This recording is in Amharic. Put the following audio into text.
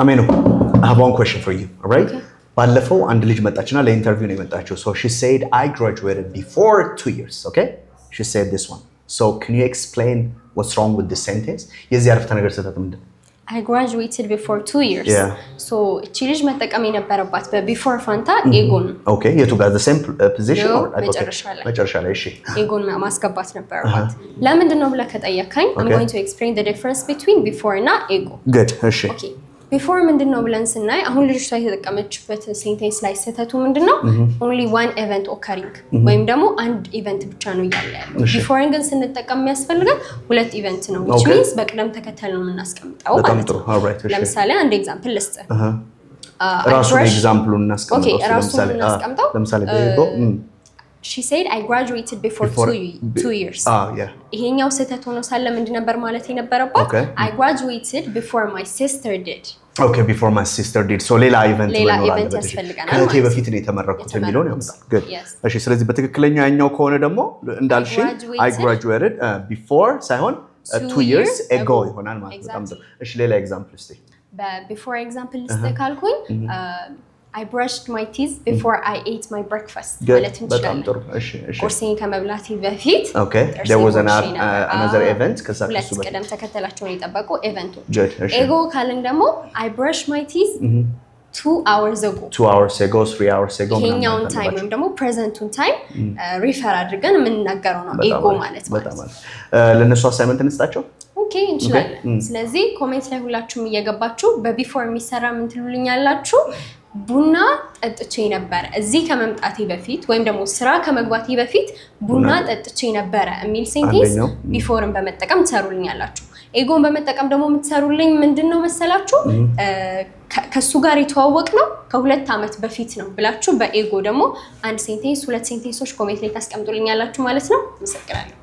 አሜኑ I have one question for you, all right? Okay. ባለፈው አንድ ልጅ መጣችና ለኢንተርቪው ነው የመጣችው. So she said I graduated before 2 years, okay? She said this one. So can you explain what's wrong with this sentence? የዚህ አረፍተ ነገር ስህተት ምንድነው? I graduated before 2 years. Yeah. So እቺ ልጅ መጠቀም የነበረባት በቢፎር ፋንታ ኤጎን. Okay, የቱ ጋር the same position No, or መጨረሻ ላይ እሺ. ኤጎን ማስገባት ነበረባት. ለምንድን ነው ብለህ ከጠየቀኝ I'm going to explain the difference between before እና ego. Good, እሺ. Okay. ቢፎር ምንድነው ብለን ስናይ አሁን ልጅቷ የተጠቀመችበት ሴንቴንስ ላይ ስህተቱ ምንድነው? only one event occurring ወይም ደግሞ አንድ ኢቨንት ብቻ ነው እያለ ያለው። ቢፎርን ግን ስንጠቀም የሚያስፈልገን ሁለት ኢቨንት ነው which means በቅደም ተከተል ነው የምናስቀምጠው ማለት ነው። ለምሳሌ አንድ ኤግዛምፕል ልስጥ። ራሱን ኤግዛምፕሉን እናስቀምጠው። ለምሳሌ በego She said I graduated before 2 years. Yeah. ይሄኛው ስህተት ሆኖ ሳለ ምንድን ነበር ማለት የነበረባት? I graduated before my sister did. Okay, before my sister did. So ሌላ ኢቨንት ያስፈልጋል። ከእቴ በፊት ነው የተመረኩት የሚለውን ያመጣል። Good. እሺ፣ ስለዚህ በትክክለኛ ያኛው ከሆነ ደግሞ እንዳልሽ I graduated before ሳይሆን 2 years ago ይሆናል ማለት ነው። እሺ፣ ሌላ ኤግዛምፕል እስቲ። በቢፎር ኤግዛምፕል ልስጥ ካልኩኝ I brushed my teeth before I ate my breakfast. ማለት እንችላለን። በጣም ጥሩ። እሺ። ቁርሴን ከመብላቴ በፊት Okay, there was another event ከዛ ከሱ በፊት ቀደም ተከተላቸውን የጠበቁ ኢቨንቶች። እሺ። ኤጎ ካልን ደግሞ I brushed my teeth 2 hours ago. 2 hours ago, 3 hours ago ይሄኛውን ታይም ወይም ደግሞ ፕሬዘንቱን ታይም ሪፈር አድርገን የምንናገረው ነው ኤጎ ማለት ነው። ለነሱ አሳይመንት እንስጣቸው። ኦኬ፣ እንችላለን። ስለዚህ ኮሜንት ላይ ሁላችሁም እየገባችሁ በቢፎር የሚሰራ ምን ትሉልኛላችሁ? ቡና ጠጥቼ ነበር እዚህ ከመምጣቴ በፊት ወይም ደግሞ ስራ ከመግባቴ በፊት ቡና ጠጥቼ ነበር የሚል ሴንቴንስ ቢፎርን በመጠቀም ትሰሩልኛላችሁ። ኤጎን በመጠቀም ደግሞ የምትሰሩልኝ ምንድነው መሰላችሁ? ከሱ ጋር የተዋወቅ ነው ከ2 ዓመት በፊት ነው ብላችሁ በኤጎ ደግሞ አንድ ሴንቴንስ 2 ሴንቴንሶች ኮሜንት ላይ ታስቀምጡልኛላችሁ ማለት ነው። አመሰግናለሁ።